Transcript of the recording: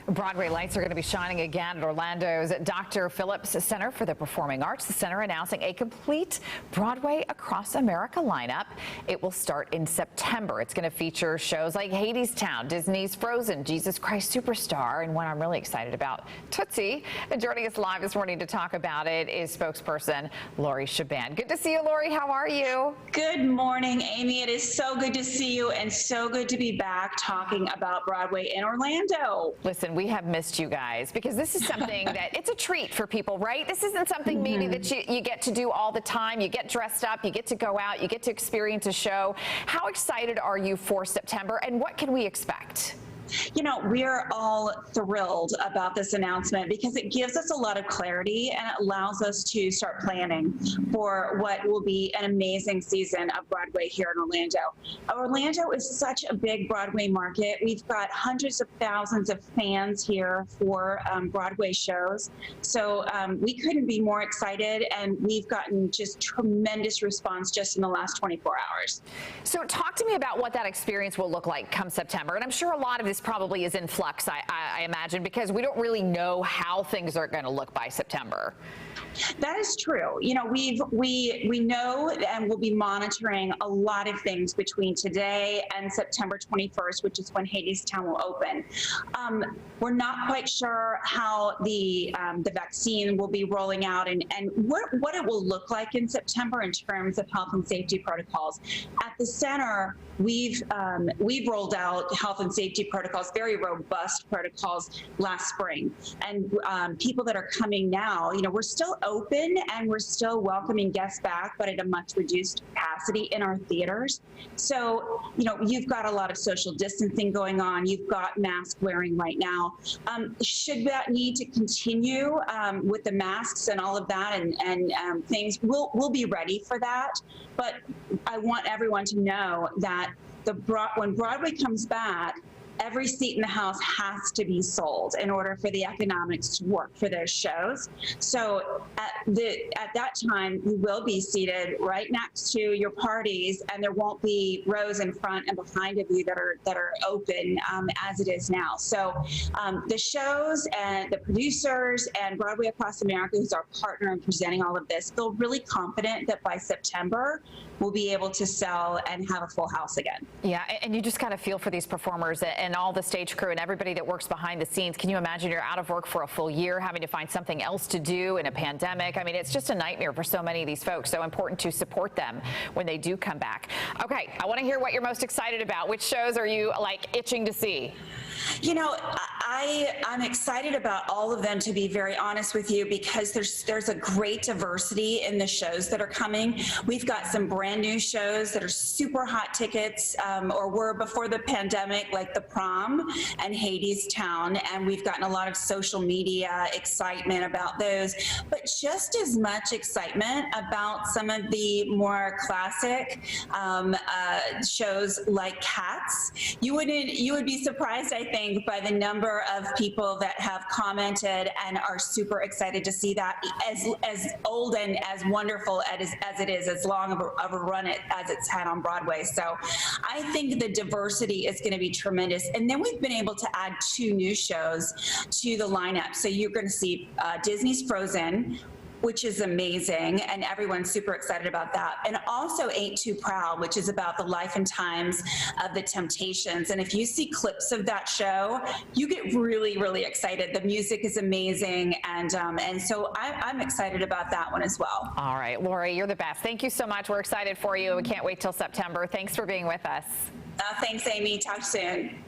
Broadway lights are going to be shining again at Orlando's Dr. Phillips Center for the Performing Arts. The center announcing a complete Broadway Across America lineup. It will start in September. It's going to feature shows like Hadestown, Disney's Frozen, Jesus Christ Superstar, and one I'm really excited about, Tootsie. And joining us live this morning to talk about it is spokesperson Laurie Shaban. Good to see you, Laurie. How are you? Good morning, Amy. It is so good to see you and so good to be back talking about Broadway in Orlando. Listen, we have missed you guys because this is something that it's a treat for people, right? This isn't something maybe that you get to do all the time. You get dressed up, you get to go out, you get to experience a show. How excited are you for September, and what can we expect? You know, we're all thrilled about this announcement because it gives us a lot of clarity and it allows us to start planning for what will be an amazing season of Broadway here in Orlando. Orlando is such a big Broadway market. We've got hundreds of thousands of fans here for Broadway shows. So we couldn't be more excited, and we've gotten just tremendous response just in the last 24 hours. So talk to me about what that experience will look like come September. And I'm sure a lot of this probably is in flux, I imagine, because we don't really know how things are going to look by September. That is true. You know, we know and we'll be monitoring a lot of things between today and September 21st, which is when Hadestown will open. We're not quite sure how the vaccine will be rolling out and what it will look like in September in terms of health and safety protocols. At the center, we've rolled out health and safety protocols, very robust protocols last spring. And people that are coming now, you know, we're still open and we're still welcoming guests back, but at a much reduced capacity in our theaters. So, you know, you've got a lot of social distancing going on. You've got mask wearing right now. Should that need to continue with the masks and all of that and things, we'll be ready for that. But I want everyone to know that when Broadway comes back, every seat in the house has to be sold in order for the economics to work for those shows. So at that time, you will be seated right next to your parties, and there won't be rows in front and behind of you that are open as it is now. So the shows and the producers and Broadway Across America, who's our partner in presenting all of this, feel really confident that by September, we'll be able to sell and have a full house again. Yeah, and you just got to feel for these performers and all the stage crew and everybody that works behind the scenes. Can you imagine you're out of work for a full year, having to find something else to do in a pandemic? I mean, it's just a nightmare for so many of these folks. So important to support them when they do come back. Okay, I want to hear what you're most excited about. Which shows are you like itching to see? You know, I'm excited about all of them, to be very honest with you, because there's a great diversity in the shows that are coming. We've got some brand new shows that are super hot tickets or were before the pandemic, like The Prom and Hadestown, and we've gotten a lot of social media excitement about those, but just as much excitement about some of the more classic shows like Cats. You would be surprised, I think, by the number of people that have commented and are super excited to see that, as old and as wonderful as it is, as long of a run as it's had on Broadway. So I think the diversity is going to be tremendous. And then we've been able to add 2 new shows to the lineup. So you're going to see Disney's Frozen, which is amazing, and everyone's super excited about that. And also Ain't Too Proud, which is about the life and times of the Temptations. And if you see clips of that show, you get really, really excited. The music is amazing, and so I'm excited about that one as well. All right, Laurie, you're the best. Thank you so much. We're excited for you. We can't wait till September. Thanks for being with us. Thanks, Amy. Talk soon.